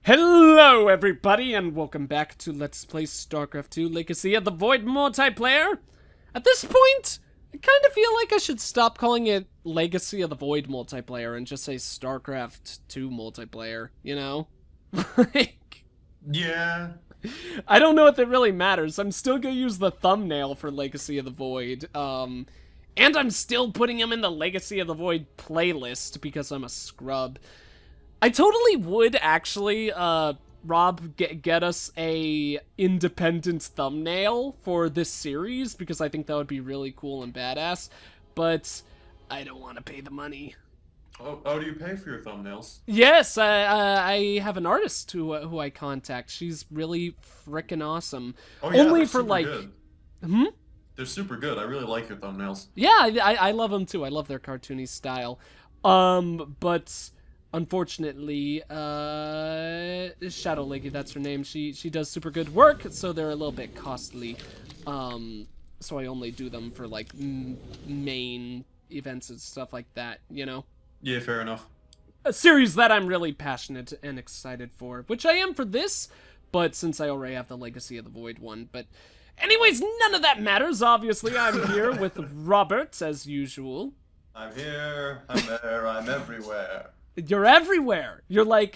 Hello everybody and welcome back to Let's Play StarCraft 2 Legacy of the Void multiplayer. At this point, I kind of feel like I should stop calling it Legacy of the Void multiplayer and just say StarCraft 2 multiplayer, you know? Yeah. I don't know if it really matters. I'm still gonna use the thumbnail for Legacy of the Void. And I'm still putting him in the Legacy of the Void playlist because I'm a scrub. I totally would actually, Rob, get us a independent thumbnail for this series because I think that would be really cool and badass, but I don't want to pay the money. Oh, do you pay for your thumbnails? Yes, I have an artist who I contact. She's really frickin' awesome. Oh yeah, Only they're for super like, good. They're super good. I really like your thumbnails. Yeah, I love them too. I love their cartoony style. But unfortunately, Shadow Lady, that's her name. She does super good work, so they're a little bit costly. So I only do them for like main events and stuff like that, you know? Yeah, fair enough. A series that I'm really passionate and excited for, which I am for this, but since I already have the Legacy of the Void one. But anyways, none of that matters. Obviously, I'm here with Robert, as usual. I'm here, I'm there, I'm everywhere. You're everywhere. You're like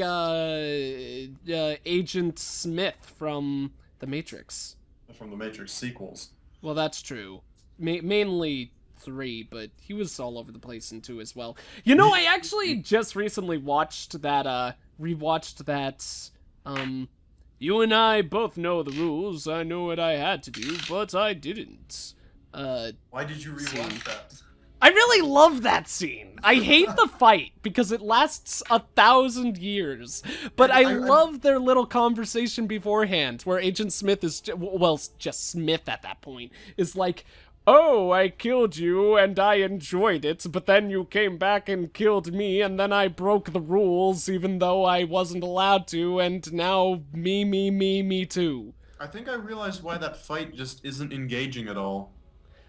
Agent Smith from The Matrix. From the Matrix sequels. Well, that's true. Mainly 3, but he was all over the place in 2 as well. You know, I actually just recently watched that, rewatched that, you and I both know the rules. I know what I had to do, but I didn't. Why did you rewatch that? I really love that scene. I hate the fight because it lasts 1,000 years. But I love their little conversation beforehand where Agent Smith is, well, just Smith at that point, is like, oh, I killed you and I enjoyed it, but then you came back and killed me and then I broke the rules even though I wasn't allowed to, and now me too. I think I realized why that fight just isn't engaging at all.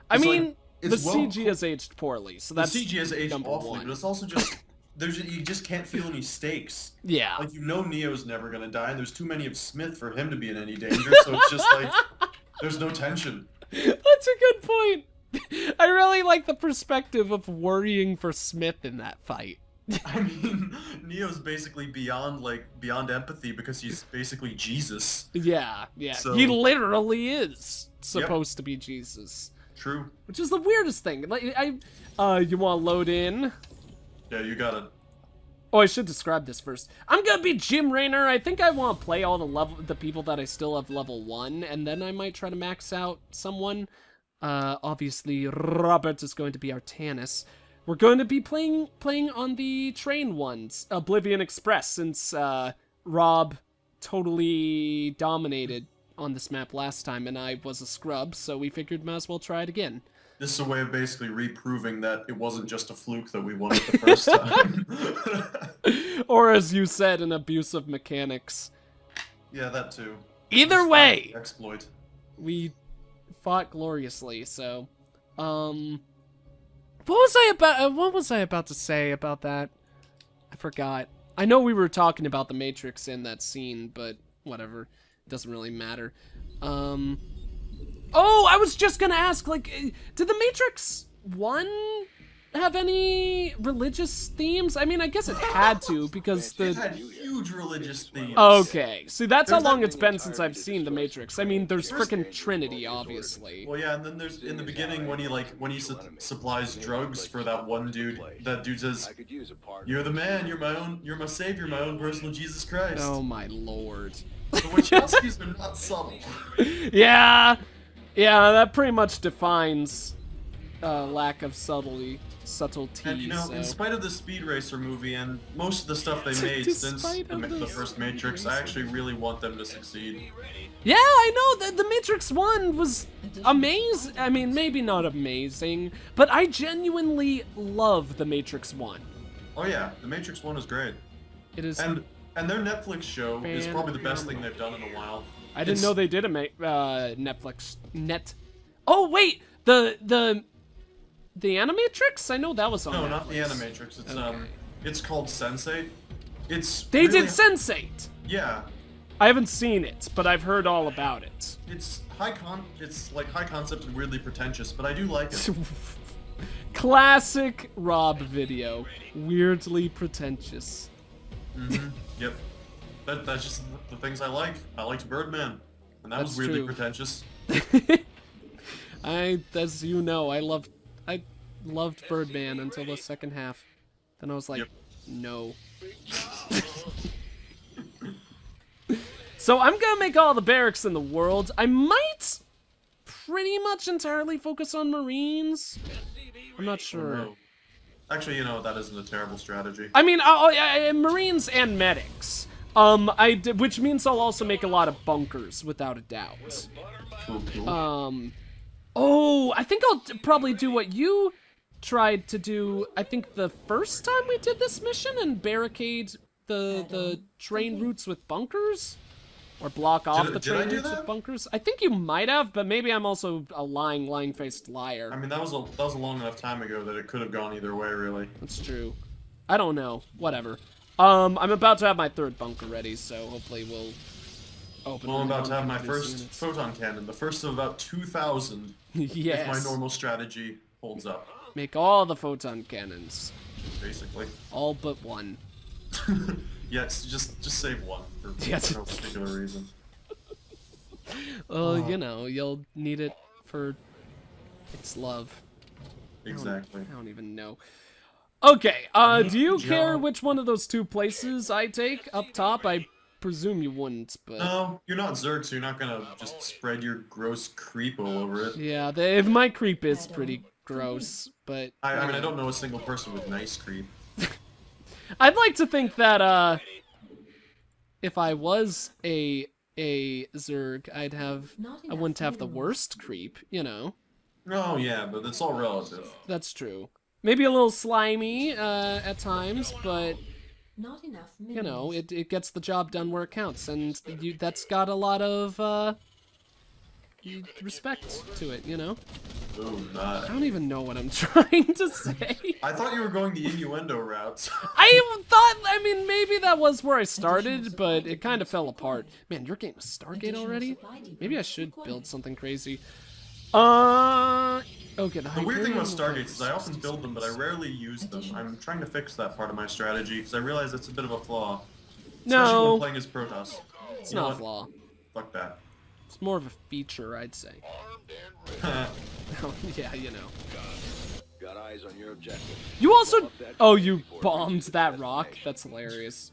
I mean, like, the CG has aged poorly, so that's the CG has aged awfully, one. but it's also just you just can't feel any stakes. Yeah. Like, you know Neo's never gonna die, and there's too many of Smith for him to be in any danger, so it's just like there's no tension. That's a good point. I really like the perspective of worrying for Smith in that fight. I mean, Neo's basically beyond empathy because he's basically Jesus. Yeah. So, he literally is supposed to be Jesus. True. Which is the weirdest thing. Like, you want to load in? Yeah, you got it. Oh, I should describe this first. I'm gonna be Jim Raynor. I think I want to play all the people that I still have level 1, and then I might try to max out someone. Obviously, Robert is going to be Artanis. We're going to be playing on the train ones, Oblivion Express, since Rob totally dominated on this map last time, and I was a scrub, so we figured might as well try it again. This is a way of basically reproving that it wasn't just a fluke that we won it the first time. Or as you said, an abuse of mechanics. Yeah, that too. Either way, exploit. We fought gloriously. So, what was I about to say about that? I forgot. I know we were talking about the Matrix in that scene, but whatever. Doesn't really matter. Oh, I was just gonna ask, like, did the Matrix 1 have any religious themes? I mean, I guess it had to, because It had huge religious themes. Okay, see, that's how long it's been since I've seen the Matrix. I mean, there's frickin' Trinity, obviously. Well, yeah, and then there's, in the beginning, when he supplies drugs for that one dude, that dude says, "You're the man, you're my savior, my own personal Jesus Christ." Oh my lord. The Wachowskis are not subtle. Yeah, that pretty much defines lack of subtlety. And, you know, so. in spite of the Speed Racer movie and most of the stuff they made since the first Matrix, I actually really want them to succeed. Yeah, I know, the Matrix 1 was amazing. I mean, maybe not amazing, but I genuinely love the Matrix 1. Oh yeah, the Matrix 1 is great. It is. And their Netflix show is probably the best thing they've done in a while. I didn't know they did a Netflix. Oh wait, the Animatrix? I know that was on No, Netflix. not the Animatrix. It's Okay. it's called Sense8. It's They really, did Sense8. Yeah. I haven't seen it, but I've heard all about it. It's like high concept and weirdly pretentious, but I do like it. Classic Rob video. Weirdly pretentious. Yep. That's just the things I like. I liked Birdman, and that was That's weirdly true. pretentious. As you know, I loved Birdman until the second half. Then I was like, Yep. no. So I'm gonna make all the barracks in the world. I might pretty much entirely focus on Marines. I'm not sure. No. Actually, you know, that isn't a terrible strategy. I mean, Marines and medics. Which means I'll also make a lot of bunkers, without a doubt. Cool. Oh, I think I'll probably do what you tried to do, I think the first time we did this mission, and barricade the train routes with bunkers? Or block off the train routes with bunkers? I think you might have, but maybe I'm also a lying-faced liar. I mean, that was a long enough time ago that it could have gone either way, really. That's true. I don't know. Whatever. I'm about to have my third bunker ready, so hopefully we'll open. Well, I'm about to have my first photon cannon, the first of about 2,000. Yes. If my normal strategy holds up. Make all the photon cannons. Basically. All but one. Yes, just save one for no particular reason. You know, you'll need it for its love. Exactly. I don't even know. Okay, do you care which one of those two places I take up top? I presume you wouldn't, but... No, you're not Zerg, so you're not gonna just spread your gross creep all over it. Yeah, my creep is pretty gross, but... I mean, I don't know a single person with nice creep. I'd like to think that, if I was a Zerg, I wouldn't have the worst creep, you know? Oh, yeah, but it's all relative. That's true. Maybe a little slimy, at times, but... Not enough you know, it gets the job done where it counts, and that's got a lot of, respect to it, you know? Oh, I don't even know what I'm trying to say. I thought you were going the innuendo route. I mean, maybe that was where I started, but it kind of fell apart. Man, your game is Stargate already? Maybe I should build something crazy. Okay, The weird thing about Stargates is I often build them, but I rarely use them. I'm trying to fix that part of my strategy, because I realize it's a bit of a flaw. Especially No, when playing as Protoss. it's not a flaw. Fuck that. It's more of a feature, I'd say. Yeah, you know. Got eyes on your objective. You also... Oh, you bombed that rock? That's hilarious.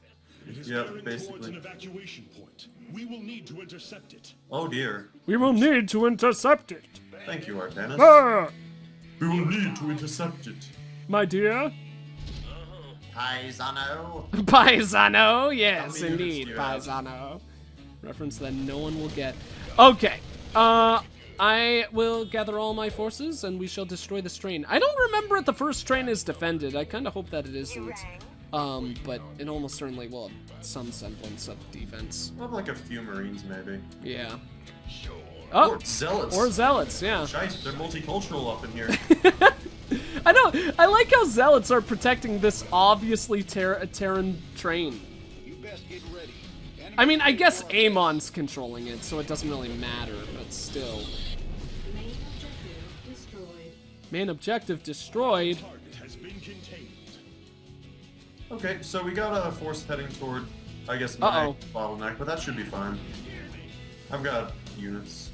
Yep, basically. Evacuation point. We will need to intercept it. Oh dear. We will need to intercept it. Thank you, Artanis. Ah, We will need to intercept it. my dear. Paisano. Paisano, yes, How many units indeed, do you have? Paisano. Reference that no one will get. Okay, I will gather all my forces and we shall destroy this train. I don't remember if the first train is defended. I kind of hope that it isn't. But it almost certainly will have some semblance of defense. We'll have like a few Marines, maybe. Yeah. Oh, Or Zealots. or zealots, yeah. Shite, they're multicultural up in here. I know. I like how zealots are protecting this obviously Terran train. You best get ready. I mean, I guess Amon's controlling it, so it doesn't really matter, but still. Main objective destroyed. Main objective destroyed. Target has been contained. Okay, so we got a force heading toward, I guess, my Uh-oh. bottleneck, but that should be fine. I've got units.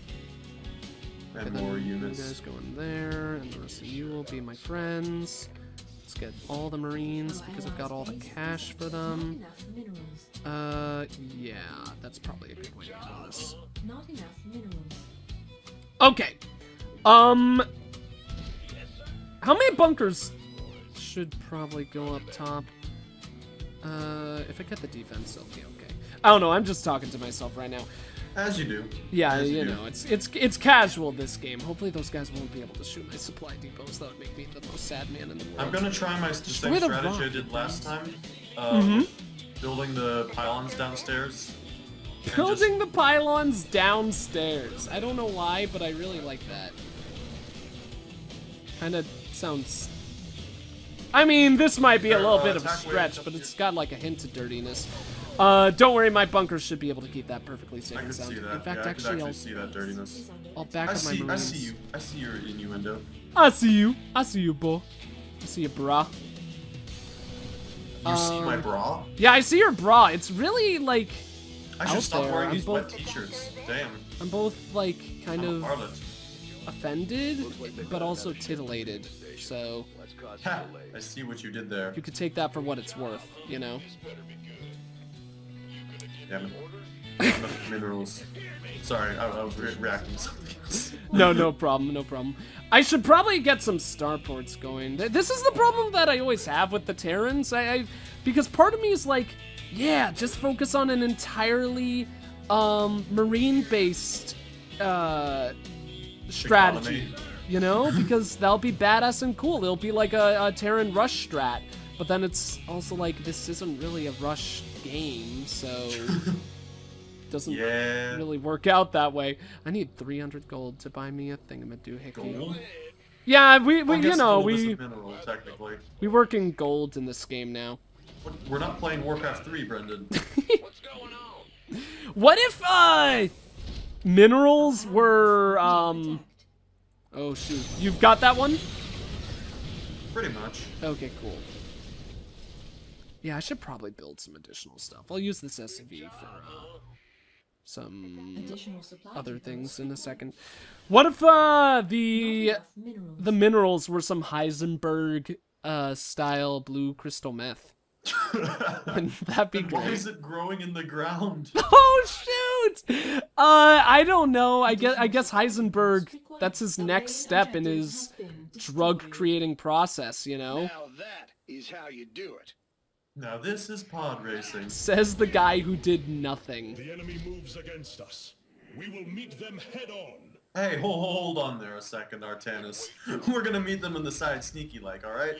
And And then more you units. guys go in there, and the rest of you will be my friends. Let's get all the Marines, because I've got all the cash for Not them. enough minerals. Yeah, that's probably a good way to do this. Not enough minerals. Okay. How many bunkers should probably go up top? If I get the defense, it'll be okay. I don't know, I'm just talking to myself right now. As you do. Yeah, As you do. know, it's casual this game. Hopefully those guys won't be able to shoot my supply depots. That would make me the most sad man in the world. I'm gonna try the same Destroy the strategy I rock. did last time. Building the pylons downstairs. and Building the pylons downstairs. I don't know why, but I really like that. Kinda sounds... I mean, this might be a Sure, little bit of a attack waves stretch, up but here. it's got like a hint of dirtiness. Don't worry, my bunkers should be able to keep that perfectly safe I and can sound. see that. In fact, Yeah, I can actually, actually see that dirtiness. I'll back up my I Marines. see you. I see your innuendo. I see you. I see you, boy. I see you, brah. You see my bra? Yeah, I see your bra. It's really, like, I should out stop there. wearing I'm these both- wet t-shirts. Damn. I'm both, like, kind I'm of a harlot. offended, but also titillated. So Let's cause Ha! a delay. I see what you did there. you could take that for what it's worth, you know? Damn it. Minerals. Sorry, I was reacting to something else. No problem, no problem. I should probably get some starports going. This is the problem that I always have with the Terrans. Because part of me is like, yeah, just focus on an entirely marine-based strategy. Economy. You know, because that'll be badass and cool. It'll be like a Terran rush strat. But then it's also like, this isn't really a rush game, so doesn't Yeah. really work out that way. I need 300 gold to buy me a thingamadoohickey. Gold? Yeah, we I guess you know, gold is a we mineral, technically. work in gold in this game now. We're not playing Warcraft 3, Brendan. What's going on? What if minerals were oh shoot. You've got that one? Pretty much. Okay, cool. Yeah, I should probably build some additional stuff. I'll use this SCV for some Additional supply other depots. things in a second. What if the Enough minerals. minerals were some Heisenberg style blue crystal meth? Wouldn't that be Then why great? is it growing in the ground? Oh shoot! I don't know. I guess Heisenberg. That's his next step in his drug creating process. You know, Now that is how you do it. Now this is pod racing. says the guy who did nothing. The enemy moves against us. We will meet them head on. Hey, hold on there a second, Artanis. We're gonna meet them on the side sneaky like, alright?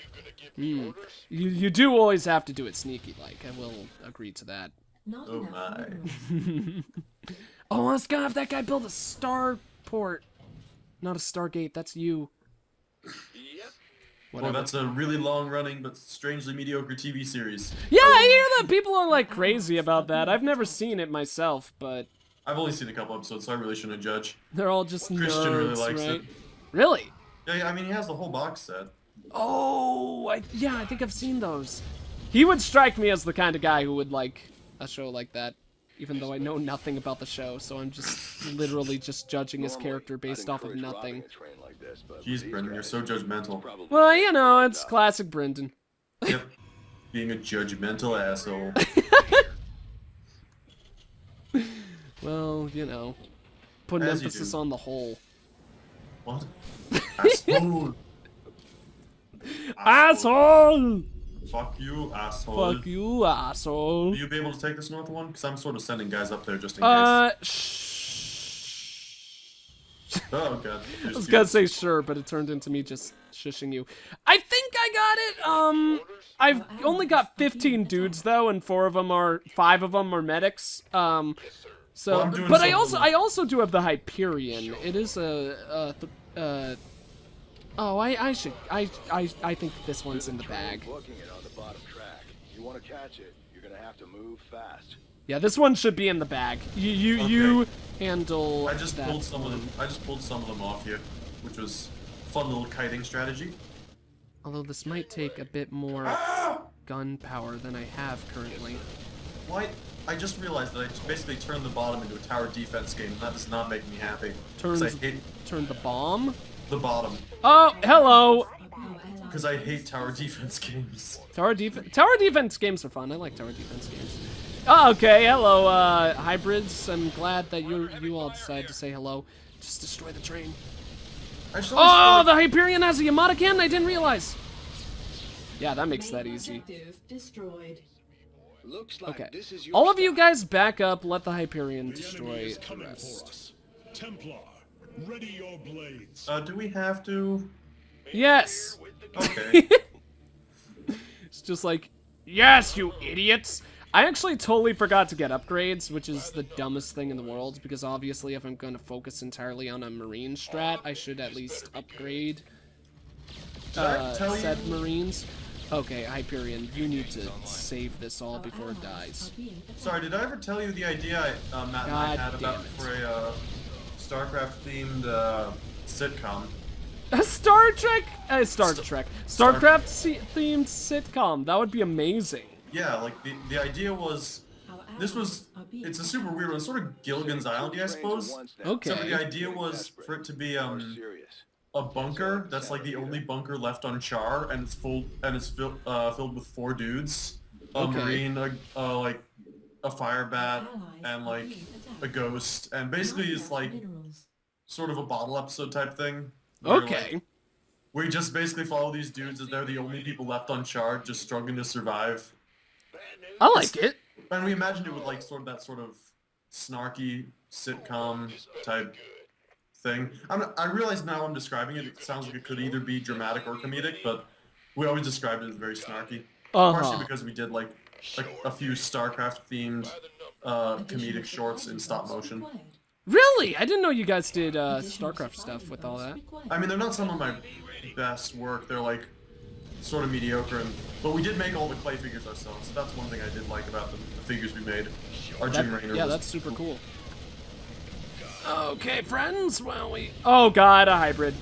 You do always have to do it sneaky like. I will agree to that. Not Oh enough my. minerals. Oh, I was gonna have that guy build a starport, not a Stargate. That's you. Yep. Well, that's a really long-running but strangely mediocre TV series. Yeah, I hear that people are like crazy about that. I've never seen it myself, but I've only seen a couple episodes, so I really shouldn't judge. they're all just Christian nerds, really likes right? it. Really? Yeah, I mean, he has the whole box set. Oh, yeah, I think I've seen those. He would strike me as the kind of guy who would like a show like that, even though I know nothing about the show, so I'm just literally just judging his Normally, character based I'd off of encourage nothing. robbing a train like this, but Jeez, these Brendan, you're guys, so judgmental. probably Well, you know, it's classic Brendan. Yep. Being a judgmental asshole. Well, you know, putting As you emphasis do. on the whole. What? Asshole. Asshole! Fuck you, asshole. Fuck you, asshole. Will you be able to take this north one? Because I'm sort of sending guys up there just in Shh. case. Oh, God. I was gonna say sure, but it turned into me just shushing you. I think I got it. I've only got 15 dudes though, and 5 of them are medics. So, Well, I'm doing but something. I also do have the Hyperion. It is oh, I think this one's in the bag. booking it on the bottom track. You want to catch it, you're gonna have to move fast. Yeah, this one should be in the bag. You handle I just that pulled some of one. them. I just pulled some of them off you, which was a fun little kiting strategy. Although this might take a bit more gunpowder than I have currently. Why? I just realized that I just basically turned the bottom into a tower defense game, and that does not make me happy. 'Cause I hate Turn the bomb. the bottom. Oh, hello. Because I hate tower defense games. Tower defense games are fun. I like tower defense games. Oh, okay. Hello, hybrids. I'm glad that you all decided to say hello. Just destroy the train. I just Oh, always the Hyperion has a Yamada cannon. I didn't realize. Yeah, that makes that Main easy. objective destroyed. Looks like Okay. this is your All of you stop. guys back up. Let the Hyperion The enemy destroy is the coming for rest. us. Templar, ready your blades. do we have to? Yes. Okay. It's just like, yes, you idiots. I actually totally forgot to get upgrades, which is the dumbest thing in the world, because obviously if I'm going to focus entirely on a marine strat, I should at least upgrade Did I tell said you? marines. Okay, Hyperion, you need to save this all before it dies. Sorry, did I ever tell you the idea Matt and I had about for a StarCraft themed sitcom? A StarCraft themed sitcom. That would be amazing. Yeah, like the idea was, it's a super weird one, sort of Gilligan's Island, I suppose. Okay. So the idea was for it to be a bunker that's like the only bunker left on Char, and it's filled with 4 dudes, a marine, like a fire bat, and like a ghost, and basically it's like sort of a bottle episode type thing. Okay. Like, we just basically follow these dudes as they're the only people left on Char, just struggling to survive. I like it. And we imagined it with like that sort of snarky sitcom type thing. I realize now I'm describing it, it sounds like it could either be dramatic or comedic, but we always described it as very snarky. Partially because we did like a few StarCraft themed comedic shorts in stop motion. Really? I didn't know you guys did StarCraft stuff with all that. I mean, they're not some of my best work. They're like sort of mediocre, but we did make all the clay figures ourselves. So that's one thing I did like about the figures we made. Our Jim Raynor. Yeah, that's super cool. Okay, friends. Well, oh god, a hybrid.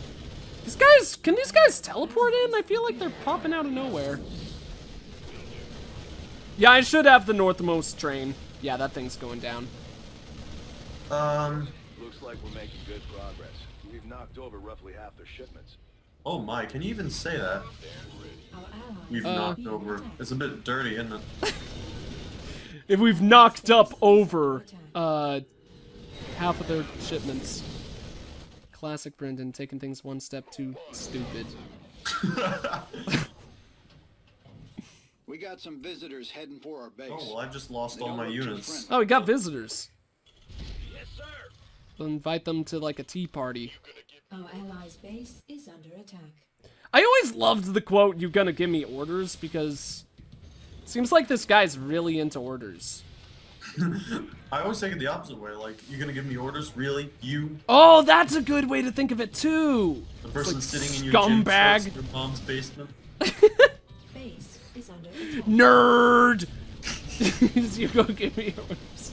Can these guys teleport in? I feel like they're popping out of nowhere. Yeah, I should have the northmost train. Yeah, that thing's going down. Looks like we're making good progress. We've knocked over roughly half their shipments. Oh my, can you even say that? We've knocked over. It's a bit dirty, isn't it? If we've knocked up over half of their shipments. Classic Brendan, taking things one step too stupid. We got some visitors heading for our base. Oh, well, I've just lost all my units. Oh, we got visitors. Yes, sir. We'll invite them to like a tea party. Our allies' base is under attack. I always loved the quote, "You gonna give me orders," because it seems like this guy's really into orders. I always take it the opposite way, like, you gonna give me orders? Really? You? Oh, that's a good way to think of it too! The person like sitting in your scumbag. gym in your mom's basement? Base is under attack. Nerd! You go give me orders.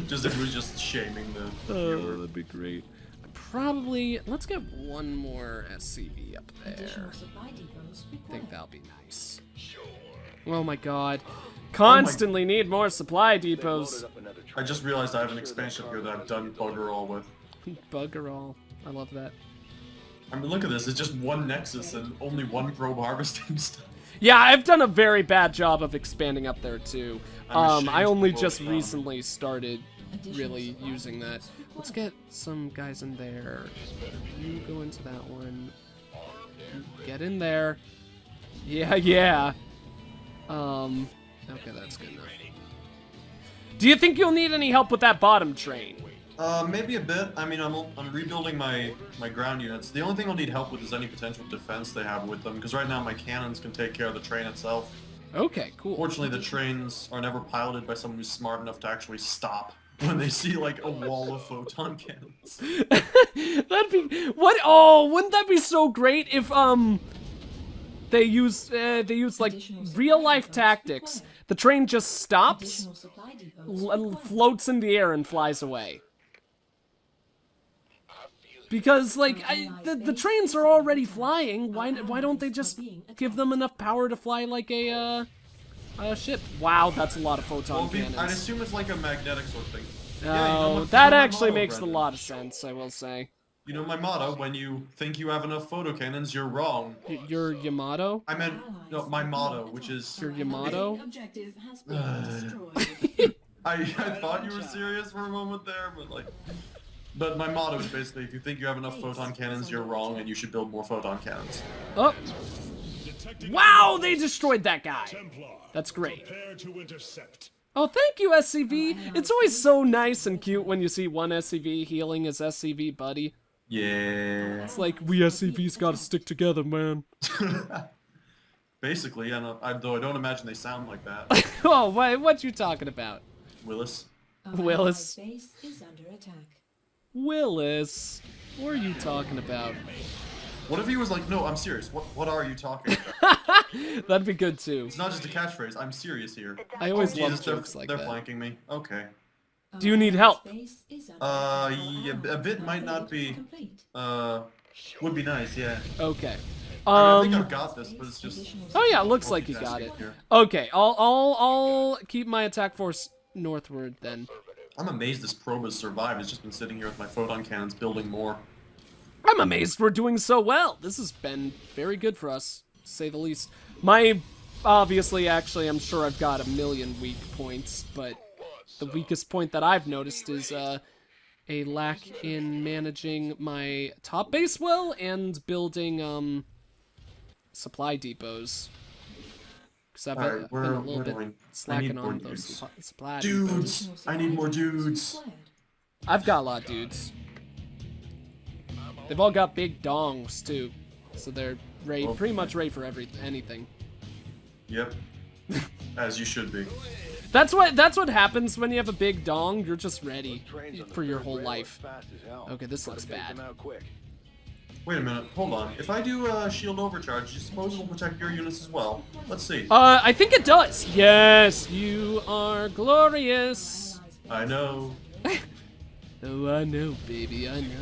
Just if it was just shaming the Oh, viewer. that'd be great. Probably, let's get one more SCV up there. Additional supply depots I think required. that'll be nice. Oh my god. Constantly need more supply depots. I just realized I have an expansion here that I've done bugger all with. Bugger all. I love that. I mean, look at this. It's just one Nexus and only one probe harvesting stuff. Yeah, I've done a very bad job of expanding up there too. I'm I only ashamed just of recently started really using that. Let's get some guys in there. You go into that one. Get in there. Yeah, yeah. Okay, that's good enough. Do you think you'll need any help with that bottom train? Maybe a bit. I mean, I'm rebuilding my ground units. The only thing I'll need help with is any potential defense they have with them, because right now my cannons can take care of the train itself. Okay, cool. Fortunately, the trains are never piloted by someone who's smart enough to actually stop when they see, like, a wall of photon cannons. That'd be... What? Oh, wouldn't that be so great if, they use, like, real-life tactics. The train just stops, Additional supply depots required. floats in the air, and flies away. Because, like, the trains are already flying. Why don't they just give them enough power to fly like a ship? Wow, that's a lot of photon I'd cannons. assume it's like a magnetic sort of thing. Oh, Yeah, you know what- that you know my actually motto, makes a Brendan. lot of sense, I will say. You know my motto, when you think you have enough photocannons, you're wrong. Your Yamato? I meant, no, my motto, which is... Your Yamato? Objective has been destroyed. I thought you were serious for a moment there, but like... But my motto is basically, if you think you have enough photon cannons, you're wrong, and you should build more photon cannons. Oh. Wow, they destroyed that guy. Templar, That's great. prepare to intercept. Oh, thank you, SCV. It's always so nice and cute when you see one SCV healing his SCV buddy. Yeah. It's like, we SCVs gotta stick together, man. Basically, though I don't imagine they sound like that. Oh, what you talking about? Willis. Our Willis. allies' base is under attack. Willis, what are you talking about? What if he was like, no, I'm serious. What are you talking about? That'd be good too. It's not just a catchphrase. I'm serious here. I always love Jesus, jokes like they're that. flanking me. Okay. Do you need help? Yeah, a bit might not be. Would be nice, yeah. Okay. I think I've got this, but it's just. Oh yeah, looks like you got it. Here. Okay, I'll keep my attack force northward then. I'm amazed this probe has survived. It's just been sitting here with my photon cannons building more. I'm amazed we're doing so well. This has been very good for us, to say the least. My, obviously, actually, I'm sure I've got a million weak points, but the weakest point that I've noticed is a lack in managing my top base well and building supply depots. Because I've Alright, been a little bit I need slacking more on those dudes. supply depots. Dudes! I need more dudes! I've got a lot of dudes. They've all got big dongs too, so they're ready, pretty much ready for anything. Yep. As you should be. That's what happens when you have a big dong. You're just ready for your whole life. Okay, this looks bad. Wait a minute, hold on. If I do shield overcharge, you suppose it'll protect your units as well? Let's see. I think it does. Yes, you are glorious. I know. Oh, I know, baby, I know.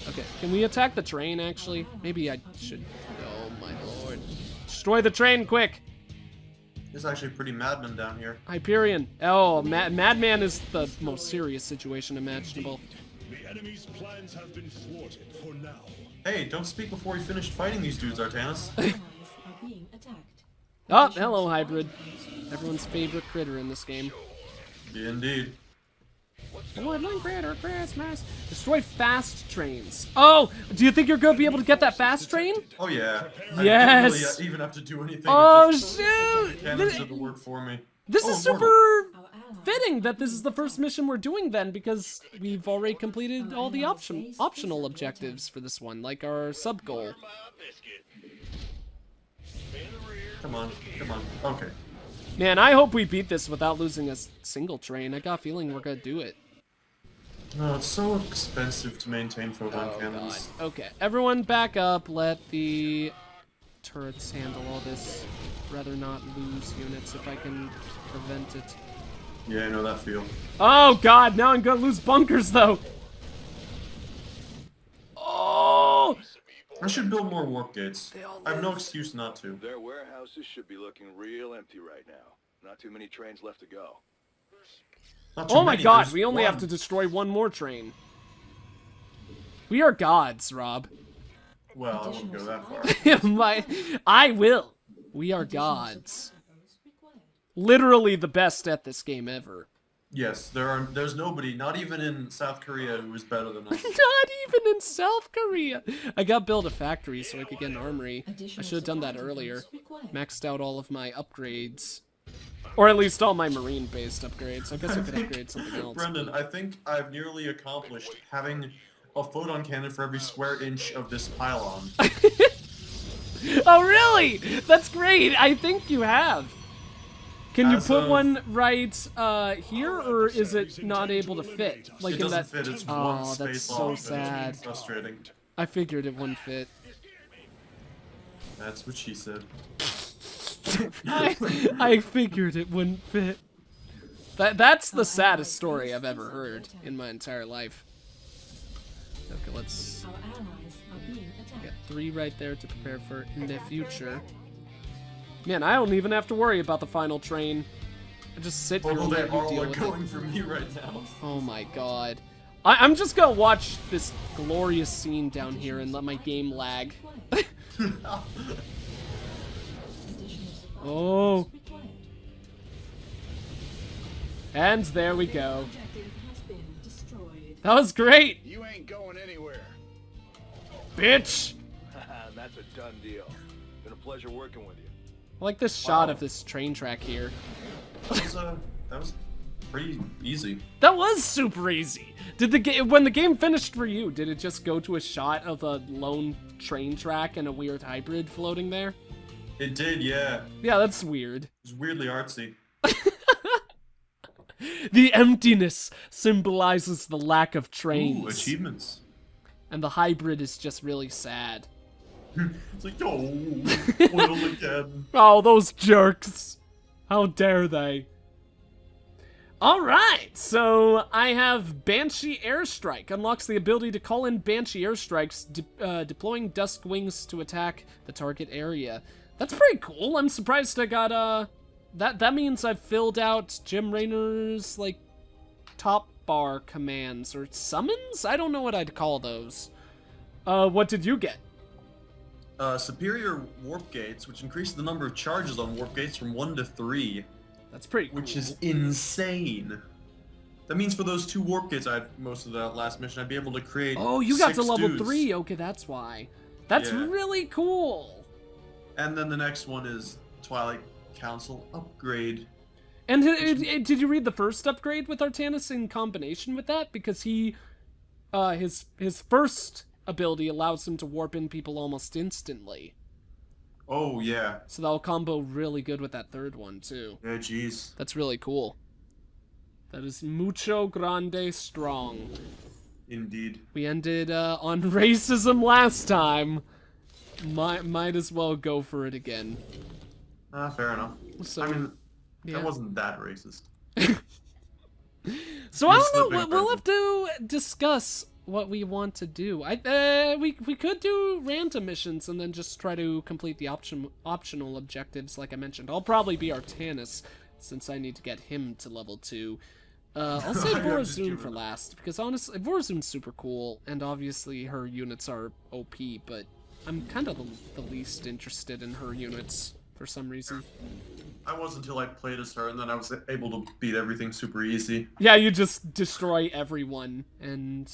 Okay, can we attack the train, actually? Maybe I should... Oh, my lord. Destroy the train, quick! There's actually pretty madman down here. Hyperion. Oh, Madman is the most serious situation imaginable. The enemy's plans have been thwarted for now. Hey, don't speak before you finished fighting these dudes, Artanis. Oh, hello, Hybrid. Everyone's favorite critter in this game. Yeah, indeed. Woodland critter Christmas. Destroy fast trains. Oh, do you think you're going to be able to get that fast train? Oh yeah. Yes! I didn't really even have to do anything. Oh, It just- shoot! Cannons did the work for me. This Oh, is Mortal. super fitting that this is the first mission we're doing then, because we've already completed all the optional objectives for this one, like our sub goal. Come on, come on. Okay. Man, I hope we beat this without losing a single train. I got a feeling we're gonna do it. No, it's so expensive to maintain photon cannons. Okay, everyone back up. Let the turrets handle all this. Rather not lose units if I can prevent it. Yeah, I know that feel. Oh god, now I'm gonna lose bunkers though. Oh! I should build more warp gates. I have no excuse not to. Their warehouses should be looking real empty right now. Not too many trains left to go. Not too Oh my many, god, there's we only have one. to destroy one more train. We are gods, Rob. Well, I wouldn't go that far. I will. We are gods. Literally the best at this game ever. Yes, there's nobody, not even in South Korea, who is better than us. Not even in South Korea. I got built a factory so I could get an armory. I should have done that earlier. Maxed out all of my upgrades. Or at least all my marine-based upgrades. I guess I could upgrade something else. Brendan, I think I've nearly accomplished having a photon cannon for every square inch of this pylon. Oh, really? That's great. I think you have. Can you As put of- one right here, or is it not able to fit? Like It in doesn't that? fit, it's Oh, one space that's so off, and sad. it's frustrating. I figured it wouldn't fit. That's what she said. I figured it wouldn't fit. That's the saddest story I've ever heard in my entire life. Okay, let's get 3 right there to prepare for the future. Man, I don't even have to worry about the final train. I just sit here Although and they let you all deal are with it. going for me right now. Oh my god. I'm just gonna watch this glorious scene down here and let my game lag. Oh. And there we go. That was great, You ain't going anywhere. bitch! That's a done deal. Been a pleasure working with you. I like this shot Wow. of this train track here. That was pretty easy. That was super easy. Did when the game finished for you, did it just go to a shot of a lone train track and a weird hybrid floating there? It did, yeah. Yeah, that's weird. It was weirdly artsy. The emptiness symbolizes the lack of trains. Ooh, achievements. And the hybrid is just really sad. It's like, oh, little again. Oh, those jerks. How dare they? Alright, so I have Banshee Airstrike. Unlocks the ability to call in Banshee Airstrikes, deploying Dusk Wings to attack the target area. That's pretty cool. I'm surprised I got, that means I've filled out Jim Raynor's, like, top bar commands, or summons? I don't know what I'd call those. What did you get? Superior warp gates, which increase the number of charges on warp gates from 1 to 3. That's pretty cool. Which is insane. That means for those 2 warp gates I had most of that last mission, I'd be able to create Oh, you got 6 to level dudes. 3. Okay, that's why. That's Yeah. really cool. And then the next one is Twilight Council upgrade. And did you read the first upgrade with Artanis in combination with that? Because he, his first ability allows him to warp in people almost instantly. Oh, yeah. So that'll combo really good with that third one, too. Yeah, jeez. That's really cool. That is mucho grande strong. Indeed. We ended on racism last time. Might as well go for it again. Fair enough. So, I mean, yeah. that wasn't that racist. So I You're don't know. slipping, We'll Brendan. have to discuss what we want to do. We could do random missions and then just try to complete the optional objectives, like I mentioned. I'll probably be Artanis since I need to get him to level 2. I'll save I'm just Vorazun giving for up. last because honestly, Vorazun's super cool, and obviously her units are OP. But I'm kind of the least interested in her units for some reason. I was until I played as her, and then I was able to beat everything super easy. Yeah, you just destroy everyone and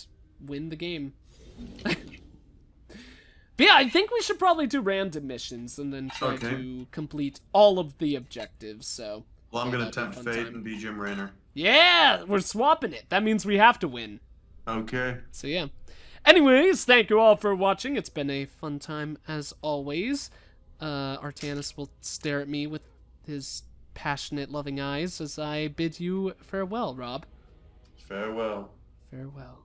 win the game. But yeah, I think we should probably do random missions and then try Okay. to complete all of the objectives, so... Well, I'm yeah, gonna that'd be a tempt fun fate time. and be Jim Raynor. Yeah, we're swapping it. That means we have to win. Okay. So yeah. Anyways, thank you all for watching. It's been a fun time as always. Artanis will stare at me with his passionate, loving eyes as I bid you farewell, Rob. Farewell. Farewell.